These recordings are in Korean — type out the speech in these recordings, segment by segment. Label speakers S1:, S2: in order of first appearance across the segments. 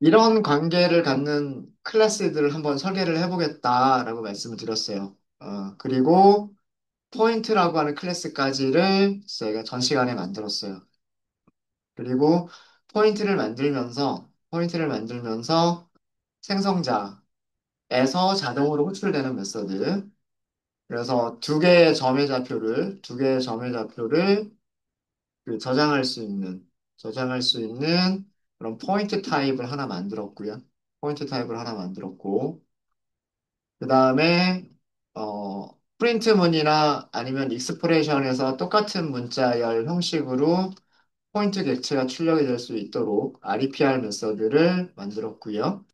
S1: 이런 관계를 갖는 클래스들을 한번 설계를 해보겠다라고 말씀을 드렸어요. 그리고 포인트라고 하는 클래스까지를 저희가 전 시간에 만들었어요. 그리고 포인트를 만들면서 생성자에서 자동으로 호출되는 메서드. 그래서 두 개의 점의 좌표를 그 저장할 수 있는 그런 포인트 타입을 하나 만들었고, 그 다음에, 프린트 문이나 아니면 익스프레션에서 똑같은 문자열 형식으로 포인트 객체가 출력이 될 수 있도록 REPR 메서드를 만들었고요.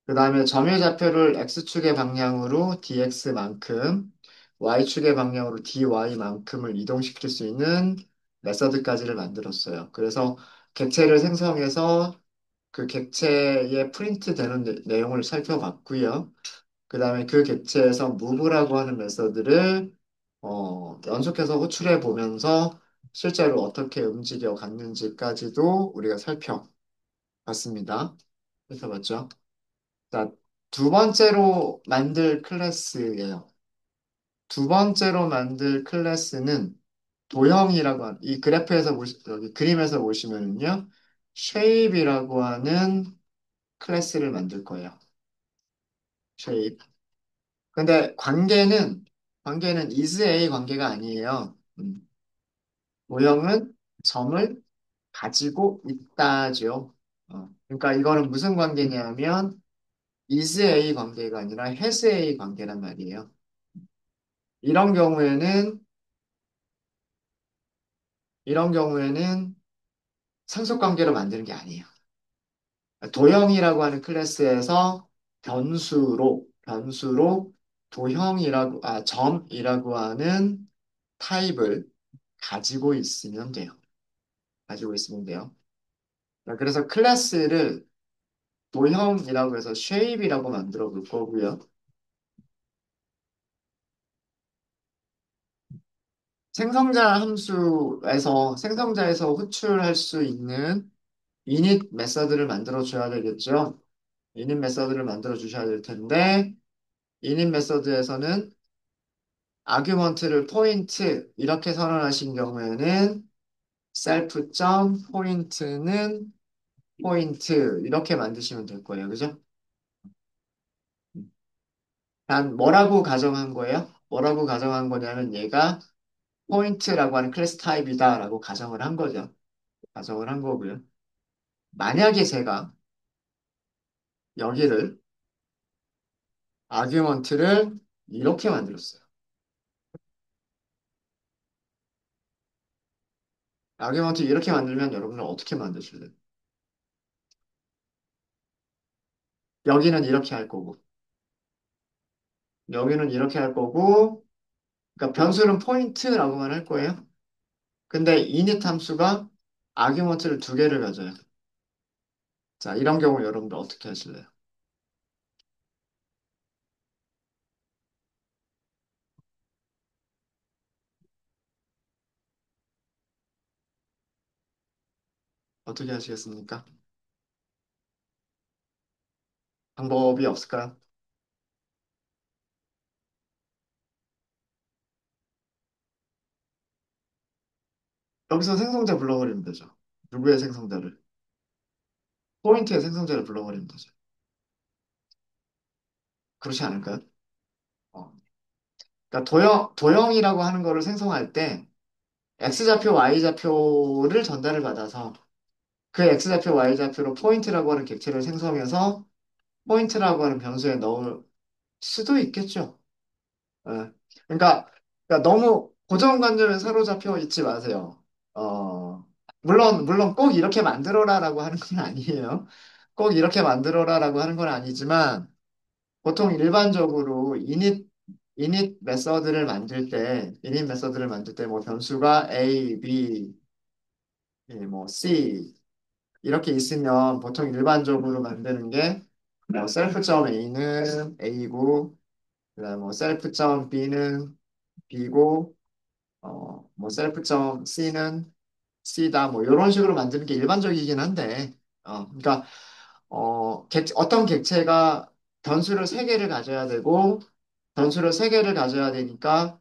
S1: 그 다음에 점의 좌표를 X축의 방향으로 dx만큼, Y축의 방향으로 dy만큼을 이동시킬 수 있는 메서드까지를 만들었어요. 그래서 객체를 생성해서 그 객체에 프린트 되는 내용을 살펴봤고요. 그 다음에 그 객체에서 move라고 하는 메서드를 연속해서 호출해 보면서 실제로 어떻게 움직여 갔는지까지도 우리가 살펴봤습니다. 살펴봤죠. 자, 두 번째로 만들 클래스예요. 두 번째로 만들 클래스는 이 그래프에서 여기 그림에서 보시면은요, shape이라고 하는 클래스를 만들 거예요. shape. 근데 관계는 is a 관계가 아니에요. 모형은 점을 가지고 있다죠. 그러니까 이거는 무슨 관계냐면 is a 관계가 아니라 has a 관계란 말이에요. 이런 경우에는 이런 경우에는 상속 관계로 만드는 게 아니에요. 도형이라고 하는 클래스에서 변수로 점이라고 하는 타입을 가지고 있으면 돼요. 가지고 있으면 돼요. 그래서 클래스를 도형이라고 해서 shape이라고 만들어 볼 거고요. 생성자에서 호출할 수 있는 init 메서드를 만들어 줘야 되겠죠. init 메서드를 만들어 주셔야 될 텐데, init 메서드에서는 아규먼트를 포인트 이렇게 선언하신 경우에는 self.point는 포인트 이렇게 만드시면 될 거예요. 그죠? 단 뭐라고 가정한 거예요? 뭐라고 가정한 거냐면 얘가 포인트라고 하는 클래스 타입이다라고 가정을 한 거죠. 가정을 한 거고요. 만약에 제가 여기를 아규먼트를 이렇게 만들었어요. 아규먼트 이렇게 만들면 여러분은 어떻게 만드실래요? 여기는 이렇게 할 거고, 여기는 이렇게 할 거고, 그러니까 변수는 포인트라고만 할 거예요. 근데 init 함수가 아규먼트를 두 개를 가져요. 자, 이런 경우 여러분들 어떻게 하실래요? 어떻게 하시겠습니까? 방법이 없을까요? 여기서 생성자 불러버리면 되죠. 누구의 생성자를? 포인트의 생성자를 불러버리면 되죠. 그렇지 않을까요? 어. 그러니까 도형이라고 하는 거를 생성할 때 X좌표, Y좌표를 전달을 받아서 그 X좌표, Y좌표로 포인트라고 하는 객체를 생성해서 포인트라고 하는 변수에 넣을 수도 있겠죠. 예. 그러니까, 너무 고정관념에 사로잡혀 있지 마세요. 물론 꼭 이렇게 만들어라라고 하는 건 아니에요. 꼭 이렇게 만들어라라고 하는 건 아니지만, 보통 일반적으로 init 메서드를 만들 때, 뭐, 변수가 A, B, 뭐, C, 이렇게 있으면 보통 일반적으로 만드는 게, 뭐, self.a는 A고, 그다음 뭐, self.b는 B고, 뭐 셀프점 C는 C다 뭐 이런 식으로 만드는 게 일반적이긴 한데 그러니까 어떤 객체가 변수를 세개를 가져야 되고 변수를 세개를 가져야 되니까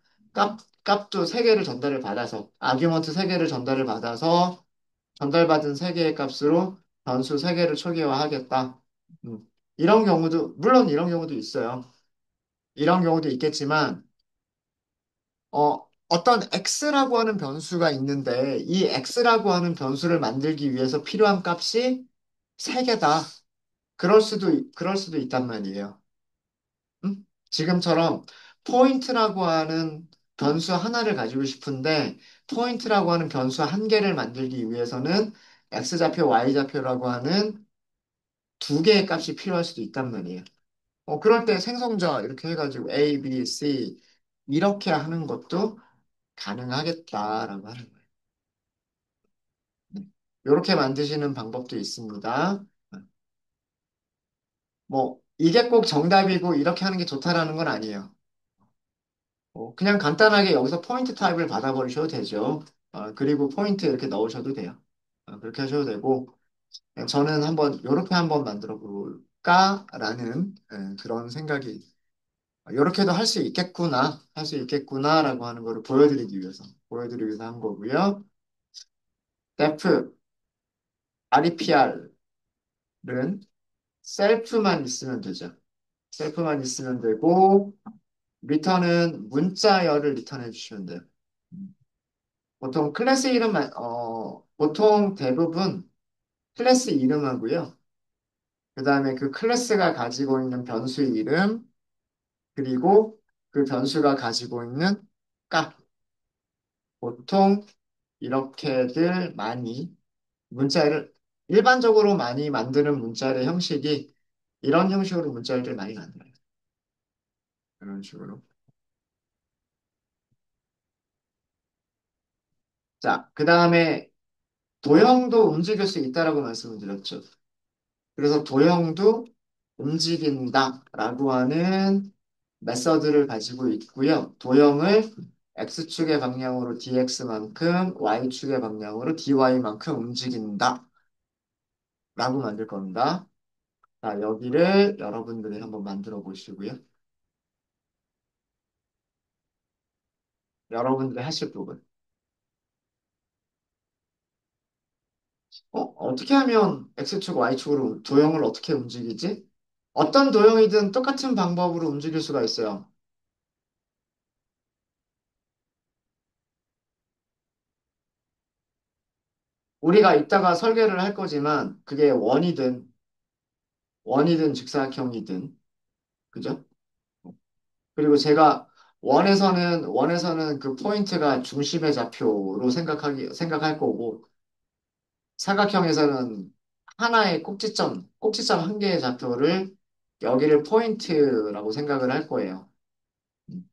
S1: 값도 세개를 전달을 받아서 아규먼트 세개를 전달을 받아서 전달받은 세개의 값으로 변수 세개를 초기화하겠다. 음. 이런 경우도 물론 이런 경우도 있어요. 이런 경우도 있겠지만 어떤 x라고 하는 변수가 있는데 이 x라고 하는 변수를 만들기 위해서 필요한 값이 세개다. 그럴 수도 있단 말이에요. 지금처럼 포인트라고 하는 변수 하나를 가지고 싶은데 포인트라고 하는 변수 한 개를 만들기 위해서는 x좌표, y좌표라고 하는 두 개의 값이 필요할 수도 있단 말이에요. 그럴 때 생성자 이렇게 해가지고 A, B, C 이렇게 하는 것도 가능하겠다라고 하는 거예요. 이렇게 만드시는 방법도 있습니다. 뭐 이게 꼭 정답이고 이렇게 하는 게 좋다라는 건 아니에요. 그냥 간단하게 여기서 포인트 타입을 받아버리셔도 되죠. 그리고 포인트 이렇게 넣으셔도 돼요. 그렇게 하셔도 되고, 저는 한번, 이렇게 한번 만들어 볼까라는 그런 생각이, 이렇게도 할 수 있겠구나, 할 수 있겠구나라고 하는 거를 보여드리기 위해서 한 거고요. def, REPR은 셀프만 있으면 되죠. 셀프만 있으면 되고, 리턴은 문자열을 리턴해 주시면 돼요. 보통 클래스 보통 대부분 클래스 이름하고요. 그 다음에 그 클래스가 가지고 있는 변수 이름, 그리고 그 변수가 가지고 있는 값. 보통 이렇게들 많이 문자를, 일반적으로 많이 만드는 문자의 형식이 이런 형식으로 문자를 많이 만들어요. 이런 식으로. 자, 그 다음에 도형도 움직일 수 있다라고 말씀을 드렸죠. 그래서 도형도 움직인다라고 하는 메서드를 가지고 있고요. 도형을 x축의 방향으로 dx만큼, y축의 방향으로 dy만큼 움직인다라고 만들 겁니다. 자, 여기를 여러분들이 한번 만들어 보시고요. 여러분들이 하실 부분. 어떻게 하면 x축, y축으로 도형을 어떻게 움직이지? 어떤 도형이든 똑같은 방법으로 움직일 수가 있어요. 우리가 이따가 설계를 할 거지만 그게 원이든 직사각형이든 그죠? 그리고 제가 원에서는 그 포인트가 중심의 좌표로 생각할 거고 사각형에서는 하나의 꼭지점 한 개의 좌표를 여기를 포인트라고 생각을 할 거예요. 음.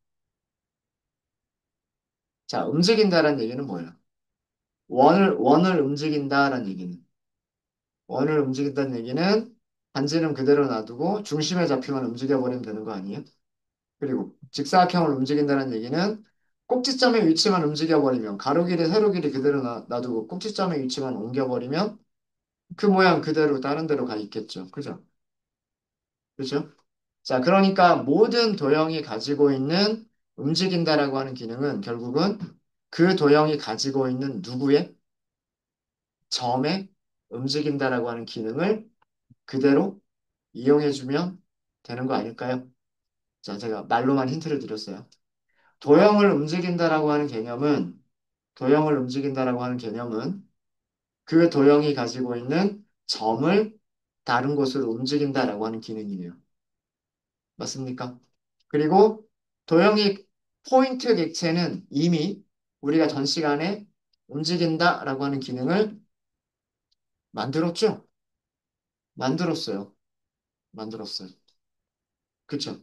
S1: 자, 움직인다라는 얘기는 뭐예요? 원을 움직인다라는 얘기는 원을 움직인다는 얘기는 반지름 그대로 놔두고 중심의 좌표만 움직여버리면 되는 거 아니에요? 그리고 직사각형을 움직인다는 얘기는 꼭지점의 위치만 움직여버리면 가로 길이 세로 길이 그대로 놔두고 꼭지점의 위치만 옮겨버리면 그 모양 그대로 다른 데로 가 있겠죠. 그죠? 그죠? 자, 그러니까 모든 도형이 가지고 있는 움직인다라고 하는 기능은 결국은 그 도형이 가지고 있는 누구의 점의 움직인다라고 하는 기능을 그대로 이용해주면 되는 거 아닐까요? 자, 제가 말로만 힌트를 드렸어요. 도형을 움직인다라고 하는 개념은 도형을 움직인다라고 하는 개념은 그 도형이 가지고 있는 점을 다른 곳으로 움직인다라고 하는 기능이에요. 맞습니까? 그리고 도형이 포인트 객체는 이미 우리가 전 시간에 움직인다라고 하는 기능을 만들었죠? 만들었어요. 만들었어요. 그쵸?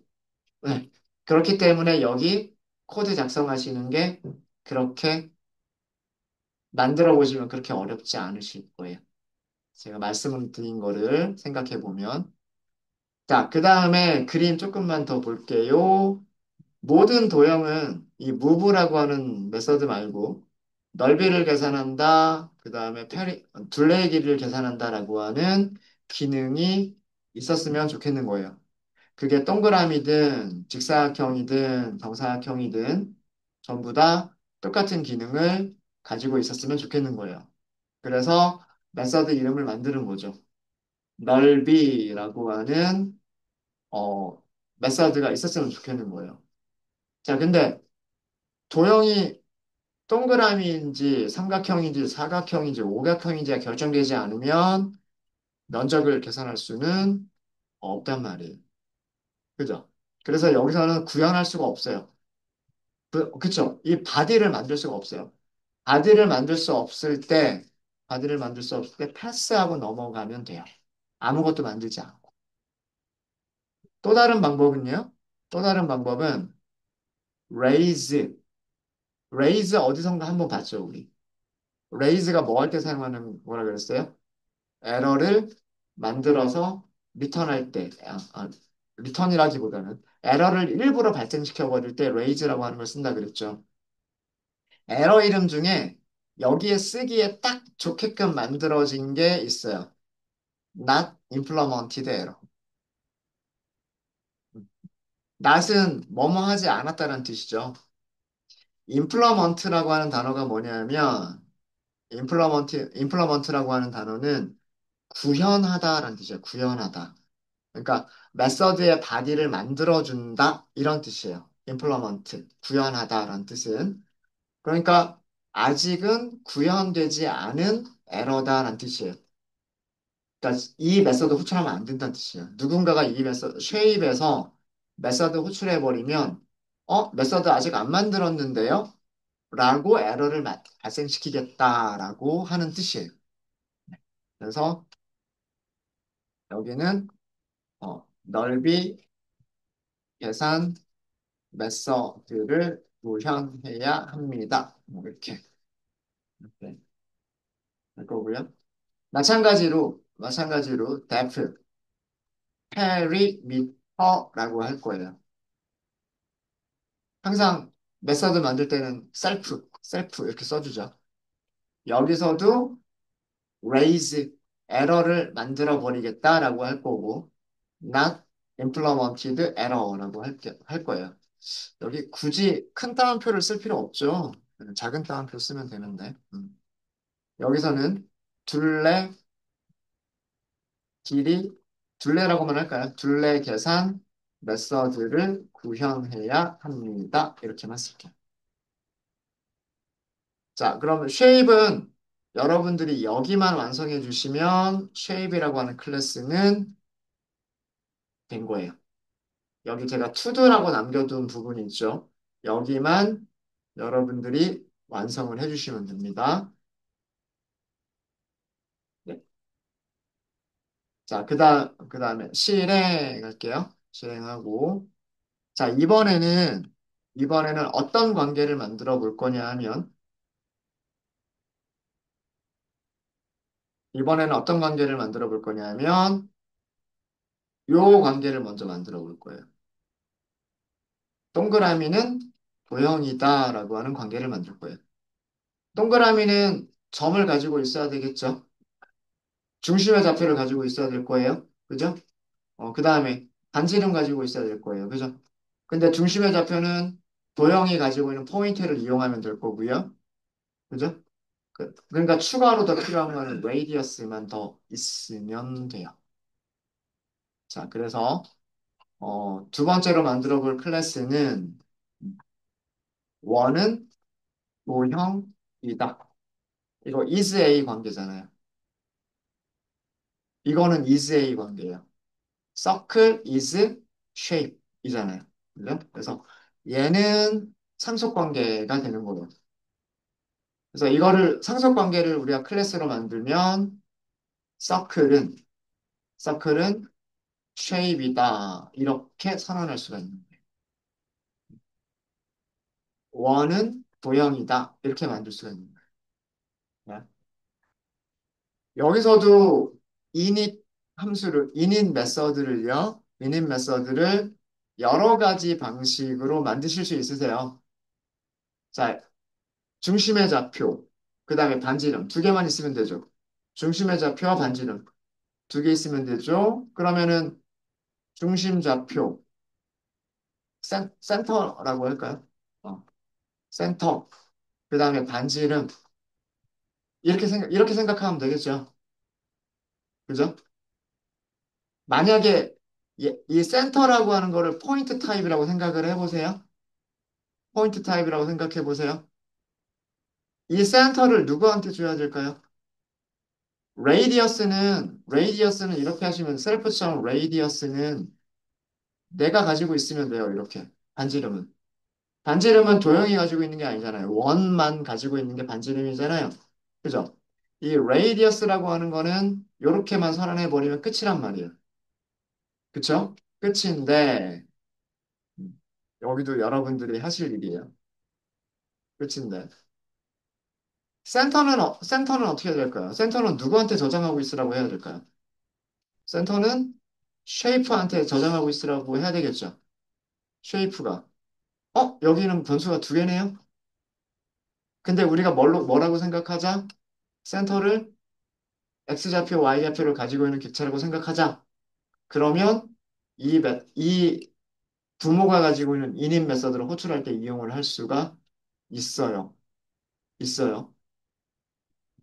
S1: 네. 그렇기 때문에 여기 코드 작성하시는 게 그렇게 만들어 보시면 그렇게 어렵지 않으실 거예요. 제가 말씀을 드린 거를 생각해 보면. 자, 그 다음에 그림 조금만 더 볼게요. 모든 도형은 이 move라고 하는 메서드 말고 넓이를 계산한다. 그 다음에 둘레의 길이를 계산한다라고 하는 기능이 있었으면 좋겠는 거예요. 그게 동그라미든 직사각형이든 정사각형이든 전부 다 똑같은 기능을 가지고 있었으면 좋겠는 거예요. 그래서 메서드 이름을 만드는 거죠. 넓이라고 하는 어, 메서드가 있었으면 좋겠는 거예요. 자, 근데 도형이 동그라미인지 삼각형인지 사각형인지 오각형인지가 결정되지 않으면 면적을 계산할 수는 없단 말이에요. 그죠? 그래서 여기서는 구현할 수가 없어요. 그쵸? 이 바디를 만들 수가 없어요. 바디를 만들 수 없을 때, 바디를 만들 수 없을 때 패스하고 넘어가면 돼요. 아무것도 만들지 않고. 또 다른 방법은요? 또 다른 방법은 raise. raise 어디선가 한번 봤죠, 우리. raise가 뭐 할 때 사용하는 뭐라 그랬어요? 에러를 만들어서 리턴할 때, 리턴이라기보다는 에러를 일부러 발생시켜 버릴 때 raise라고 하는 걸 쓴다 그랬죠. 에러 이름 중에 여기에 쓰기에 딱 좋게끔 만들어진 게 있어요. Not implemented error. not은 뭐뭐 하지 않았다는 뜻이죠. implement라고 하는 단어가 뭐냐면 implement라고 하는 단어는 구현하다라는 뜻이에요. 구현하다. 그러니까 메서드의 바디를 만들어준다 이런 뜻이에요. implement, 구현하다라는 뜻은. 그러니까 아직은 구현되지 않은 에러다라는 뜻이에요. 그러니까 이 메서드 호출하면 안 된다는 뜻이에요. 누군가가 이 메서드, 쉐입에서 메서드 호출해버리면 메서드 아직 안 만들었는데요? 라고 에러를 발생시키겠다라고 하는 뜻이에요. 그래서 여기는 넓이 계산 메서드를 구현해야 합니다. 뭐 이렇게 할 거고요. 마찬가지로 depth, 페리미터라고 할 거예요. 항상 메서드 만들 때는 셀프 이렇게 써주죠. 여기서도 raise, 에러를 만들어 버리겠다라고 할 거고 not implemented error라고 할 거예요. 여기 굳이 큰 따옴표를 쓸 필요 없죠. 작은 따옴표 쓰면 되는데. 여기서는 둘레 길이 둘레라고만 할까요? 둘레 계산 메서드를 구현해야 합니다. 이렇게만 쓸게요. 자, 그럼 쉐입은 여러분들이 여기만 완성해 주시면 쉐입이라고 하는 클래스는 된 거예요. 여기 제가 투두라고 남겨둔 부분이 있죠. 여기만 여러분들이 완성을 해주시면 됩니다. 네. 자, 그 다음에 실행할게요. 실행하고. 자, 이번에는 어떤 관계를 만들어 볼 거냐 하면, 이번에는 어떤 관계를 만들어 볼 거냐 하면, 요 관계를 먼저 만들어 볼 거예요. 동그라미는 도형이다라고 하는 관계를 만들 거예요. 동그라미는 점을 가지고 있어야 되겠죠? 중심의 좌표를 가지고 있어야 될 거예요. 그죠? 그 다음에 반지름 가지고 있어야 될 거예요. 그죠? 근데 중심의 좌표는 도형이 가지고 있는 포인트를 이용하면 될 거고요. 그죠? 그러니까 추가로 더 필요한 거는 레이디어스만 더 있으면 돼요. 자, 그래서 두 번째로 만들어 볼 클래스는 원은 도형이다. 이거 is A 관계잖아요. 이거는 is A 관계예요. circle is shape 이잖아요. 그죠? 그래서 얘는 상속 관계가 되는 거예요. 그래서 이거를 상속 관계를 우리가 클래스로 만들면 circle은 shape이다. 이렇게 선언할 수가 있는 거예요. 원은 도형이다. 이렇게 만들 수가 있는 거예요. 네. 여기서도 init 메서드를 여러 가지 방식으로 만드실 수 있으세요. 자, 중심의 좌표. 그 다음에 반지름 두 개만 있으면 되죠. 중심의 좌표와 반지름 두 개 있으면 되죠. 그러면은 중심 좌표 센터라고 할까요? 어, 센터. 그 다음에 반지름 이렇게 생각하면 되겠죠. 그죠? 만약에 이 센터라고 하는 거를 포인트 타입이라고 생각을 해보세요. 포인트 타입이라고 생각해 보세요. 이 센터를 누구한테 줘야 될까요? 레이디어스는 이렇게 하시면 셀프처럼 레이디어스는 내가 가지고 있으면 돼요. 이렇게 반지름은. 반지름은 도형이 가지고 있는 게 아니잖아요. 원만 가지고 있는 게 반지름이잖아요. 그죠? 이 레이디어스라고 하는 거는 이렇게만 선언해 버리면 끝이란 말이에요. 그쵸? 끝인데 여기도 여러분들이 하실 일이에요. 끝인데 센터는 어떻게 해야 될까요? 센터는 누구한테 저장하고 있으라고 해야 될까요? 센터는 쉐이프한테 저장하고 있으라고 해야 되겠죠. 쉐이프가. 여기는 변수가 두 개네요? 근데 우리가 뭐라고 생각하자? 센터를 X좌표, Y좌표를 가지고 있는 객체라고 생각하자. 그러면 이 부모가 가지고 있는 인인 메서드를 호출할 때 이용을 할 수가 있어요. 있어요.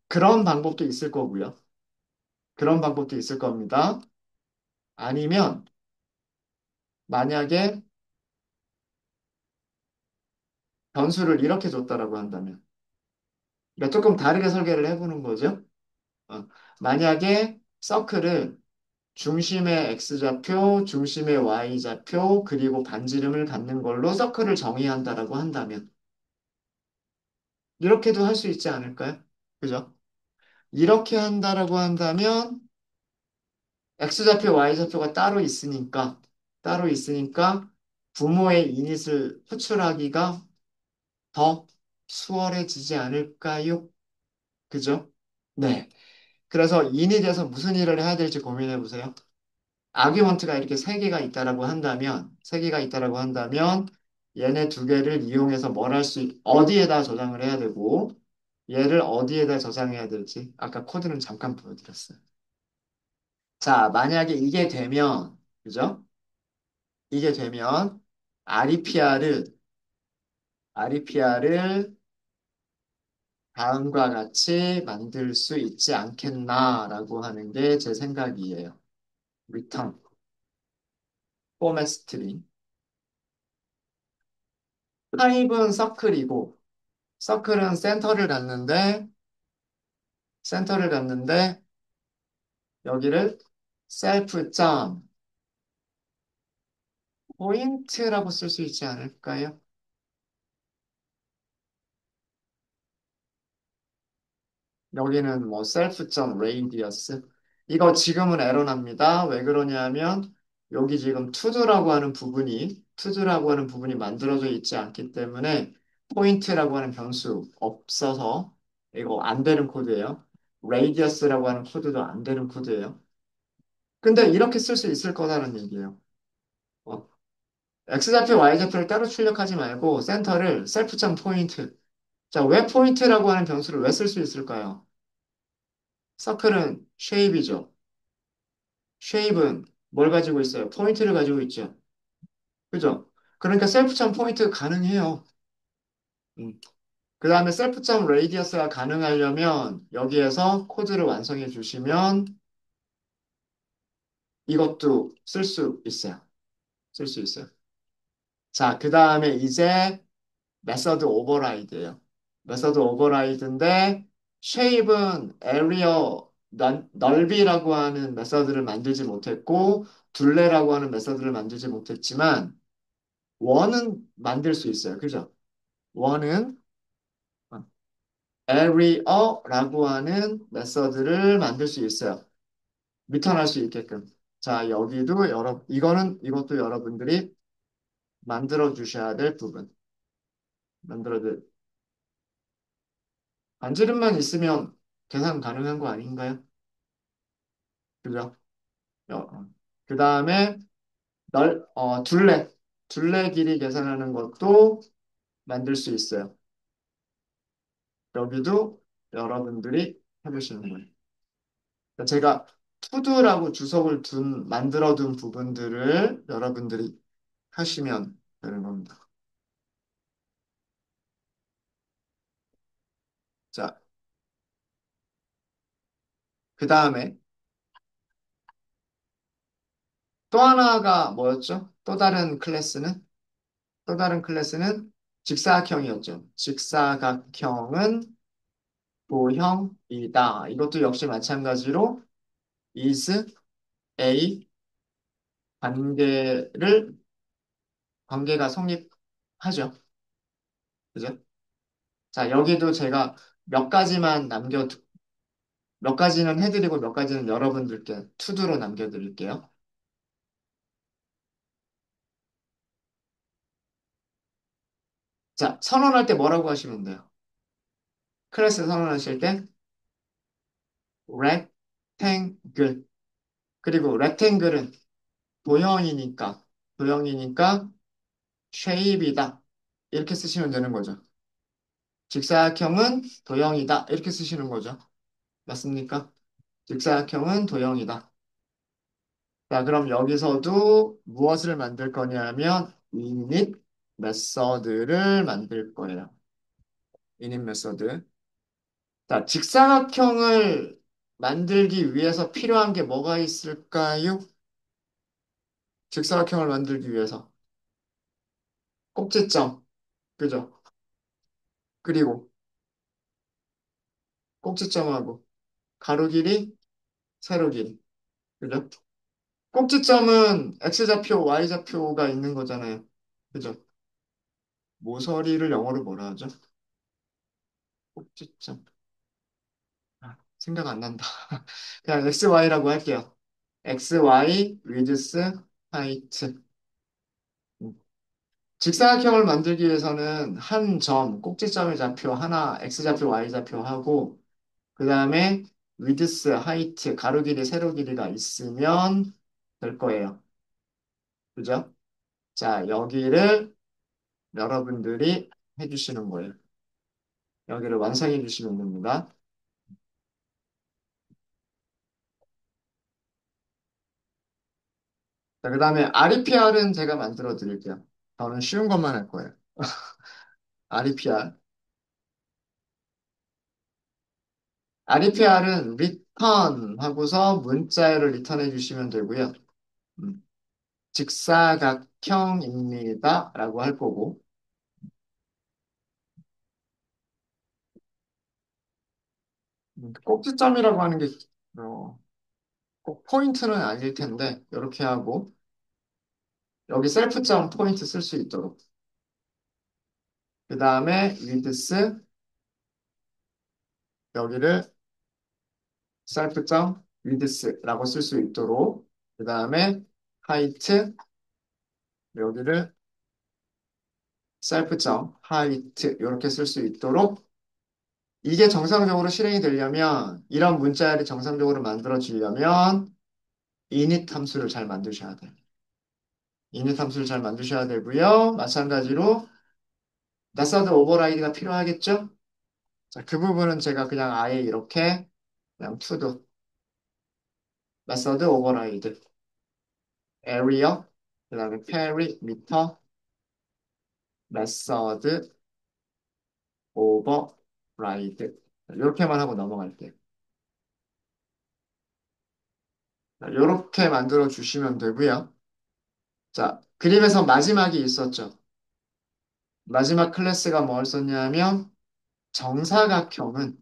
S1: 그런 방법도 있을 거고요. 그런 방법도 있을 겁니다. 아니면 만약에 변수를 이렇게 줬다라고 한다면. 그러니까 조금 다르게 설계를 해보는 거죠. 어, 만약에 서클을 중심의 x좌표, 중심의 y좌표, 그리고 반지름을 갖는 걸로 서클을 정의한다라고 한다면 이렇게도 할 수 있지 않을까요? 그죠? 이렇게 한다라고 한다면 x좌표, y좌표가 따로 있으니까 부모의 이닛을 호출하기가 더 수월해지지 않을까요? 그죠? 네. 그래서 init에서 무슨 일을 해야 될지 고민해 보세요. 아규먼트가 이렇게 세 개가 있다라고 한다면 얘네 두 개를 이용해서 어디에다 저장을 해야 되고 얘를 어디에다 저장해야 될지 아까 코드는 잠깐 보여드렸어요. 자, 만약에 그죠? 이게 되면 REPR을 다음과 같이 만들 수 있지 않겠나라고 하는 게 제 생각이에요. return, format string. 타입은 서클이고, 서클은 센터를 갖는데, 여기를 self 점 포인트라고 쓸 수 있지 않을까요? 여기는 뭐 self 점 radius. 이거 지금은 에러 납니다. 왜 그러냐면, 여기 지금 to do라고 하는 부분이 만들어져 있지 않기 때문에, 포인트라고 하는 변수 없어서, 이거 안 되는 코드예요. radius라고 하는 코드도 안 되는 코드예요. 근데 이렇게 쓸 수 있을 거다는 얘기예요. 어, X좌표, Y좌표를 따로 출력하지 말고 센터를 셀프점 포인트. 자, 왜 포인트라고 하는 변수를 왜 쓸 수 있을까요? 서클은 쉐입이죠. 쉐입은 뭘 가지고 있어요? 포인트를 가지고 있죠. 그죠? 그러니까 셀프점 포인트 가능해요. 그 다음에 셀프점 레이디어스가 가능하려면 여기에서 코드를 완성해 주시면 이것도 쓸 수 있어요. 쓸 수 있어요. 자, 그 다음에 이제 메서드 오버라이드예요. 메서드 오버라이드인데 쉐입은 에리어 넓이라고 하는 메서드를 만들지 못했고 둘레라고 하는 메서드를 만들지 못했지만 원은 만들 수 있어요. 그죠? 원은 area라고 하는 메서드를 만들 수 있어요. 리턴할 수 있게끔. 자, 이것도 여러분들이 만들어 주셔야 될 부분. 만들어 반지름만 있으면 계산 가능한 거 아닌가요? 그죠? 그 다음에 둘레 길이 계산하는 것도 만들 수 있어요. 여기도 여러분들이 해보시는 거예요. 그러니까 제가 투두라고 주석을 만들어 둔 부분들을 여러분들이 하시면 되는 겁니다. 자, 그 다음에 또 하나가 뭐였죠? 또 다른 클래스는 직사각형이었죠. 직사각형은 도형이다. 이것도 역시 마찬가지로 is a 관계를 관계가 성립하죠. 그죠? 자, 여기도 제가 몇 가지만 몇 가지는 해드리고 몇 가지는 여러분들께 투두로 남겨드릴게요. 자, 선언할 때 뭐라고 하시면 돼요? 클래스 선언하실 때 rectangle. 그리고 rectangle은 도형이니까 도형이니까 shape이다. 이렇게 쓰시면 되는 거죠. 직사각형은 도형이다. 이렇게 쓰시는 거죠. 맞습니까? 직사각형은 도형이다. 자, 그럼 여기서도 무엇을 만들 거냐면 init 메서드를 만들 거예요. init 메서드. 자, 직사각형을 만들기 위해서 필요한 게 뭐가 있을까요? 직사각형을 만들기 위해서 꼭지점, 그죠? 그리고 꼭지점하고 가로 길이, 세로 길이, 그죠? 꼭지점은 x좌표, y좌표가 있는 거잖아요. 그죠? 모서리를 영어로 뭐라 하죠? 꼭지점. 아, 생각 안 난다. 그냥 XY라고 할게요. XY, width, height. 음. 직사각형을 만들기 위해서는 한 점, 꼭지점의 좌표 하나, X좌표, Y좌표 하고, 그 다음에 width, height, 가로 길이, 세로 길이가 있으면 될 거예요. 그죠? 자, 여기를 여러분들이 해주시는 거예요. 여기를 완성해 주시면 됩니다. 자, 그 다음에 REPR은 제가 만들어 드릴게요. 저는 쉬운 것만 할 거예요. REPR. REPR은 return 하고서 문자열을 리턴해 주시면 되고요. 음, 직사각형입니다. 라고 할 거고. 꼭지점이라고 하는 게, 어, 꼭 포인트는 아닐 텐데, 이렇게 하고, 여기 셀프점 포인트 쓸 수 있도록. 그 다음에 width, 여기를 셀프점 width라고 쓸 수 있도록. 그 다음에 height, 여기를 셀프점 height, 이렇게 쓸 수 있도록. 이게 정상적으로 실행이 되려면, 이런 문자열이 정상적으로 만들어지려면, init 함수를 잘 만드셔야 돼요. init 함수를 잘 만드셔야 되고요. 마찬가지로, 메서드 오버라이드가 필요하겠죠? 자, 그 부분은 제가 그냥 아예 이렇게, 그냥 to 메서드 오버라이드, area, 그 다음에 perimeter, 메서드 오버라이드. 이렇게만 하고 넘어갈게요. 이렇게 만들어 주시면 되고요. 자, 그림에서 마지막이 있었죠. 마지막 클래스가 뭘 썼냐면 정사각형은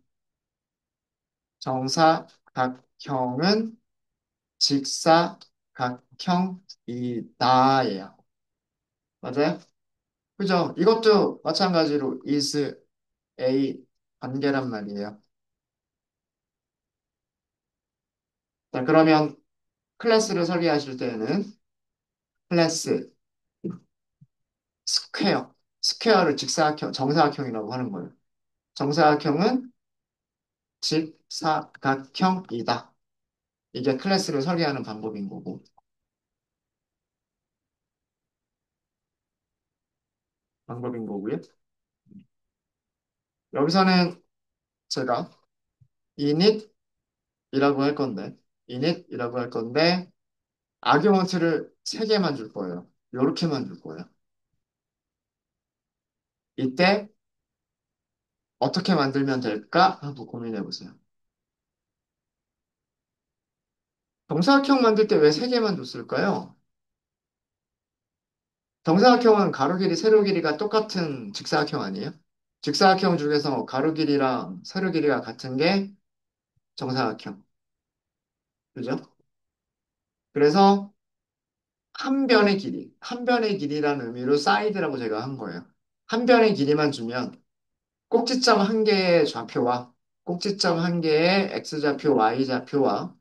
S1: 정사각형은 직사각형이다예요. 맞아요? 그죠? 이것도 마찬가지로 is a 관계란 말이에요. 자, 그러면 클래스를 설계하실 때는 클래스 스퀘어를 정사각형이라고 하는 거예요. 정사각형은 직사각형이다. 이게 클래스를 설계하는 방법인 거고, 방법인 거고요. 여기서는 제가 init이라고 할 건데, init이라고 할 건데, 아규먼트를 세 개만 줄 거예요. 요렇게만 줄 거예요. 이때 어떻게 만들면 될까? 하고 고민해 보세요. 정사각형 만들 때 왜 세 개만 줬을까요? 정사각형은 가로 길이, 세로 길이가 똑같은 직사각형 아니에요? 직사각형 중에서 가로 길이랑 세로 길이가 같은 게 정사각형. 그죠? 그래서 한 변의 길이, 한 변의 길이라는 의미로 사이드라고 제가 한 거예요. 한 변의 길이만 주면 꼭지점 한 개의 좌표와 꼭지점 한 개의 x좌표, y좌표와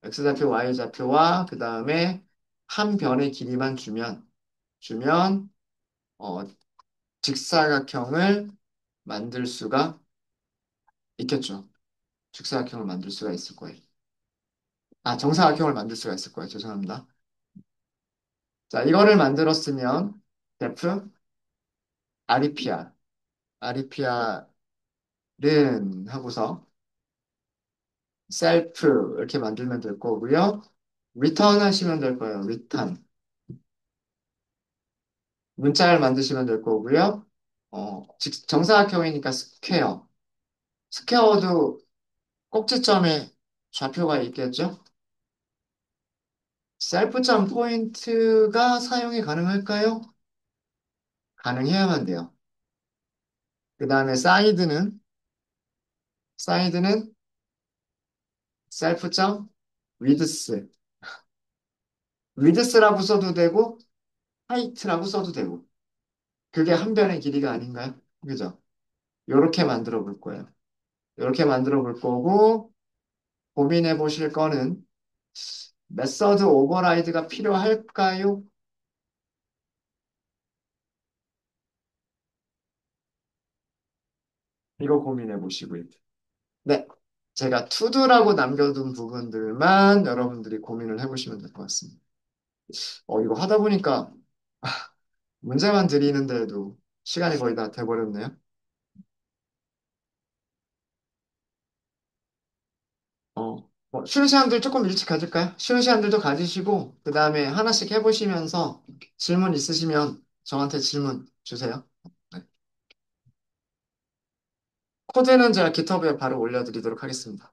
S1: x좌표, y좌표와 그 다음에 한 변의 길이만 주면 어, 직사각형을 만들 수가 있겠죠. 직사각형을 만들 수가 있을 거예요. 아, 정사각형을 만들 수가 있을 거예요. 죄송합니다. 자, 이거를 만들었으면 def 아리피아, 아리피아는 하고서 셀프 이렇게 만들면 될 거고요. return 하시면 될 거예요. return. 문자를 만드시면 될 거고요. 정사각형이니까 스퀘어. 스퀘어도 꼭지점에 좌표가 있겠죠? 셀프점 포인트가 사용이 가능할까요? 가능해야만 돼요. 그 다음에 사이드는 셀프점 위드스. 위드스라고 써도 되고, 하이트라고 써도 되고. 그게 한 변의 길이가 아닌가요? 그죠? 요렇게 만들어 볼 거예요. 요렇게 만들어 볼 거고, 고민해 보실 거는 메서드 오버라이드가 필요할까요? 이거 고민해 보시고요. 네. 제가 투두라고 남겨둔 부분들만 여러분들이 고민을 해보시면 될 것 같습니다. 이거 하다 보니까 문제만 드리는데도 시간이 거의 다 돼버렸네요. 쉬는 시간들 조금 일찍 가질까요? 쉬는 시간들도 가지시고, 그 다음에 하나씩 해보시면서 질문 있으시면 저한테 질문 주세요. 네. 코드는 제가 깃허브에 바로 올려드리도록 하겠습니다.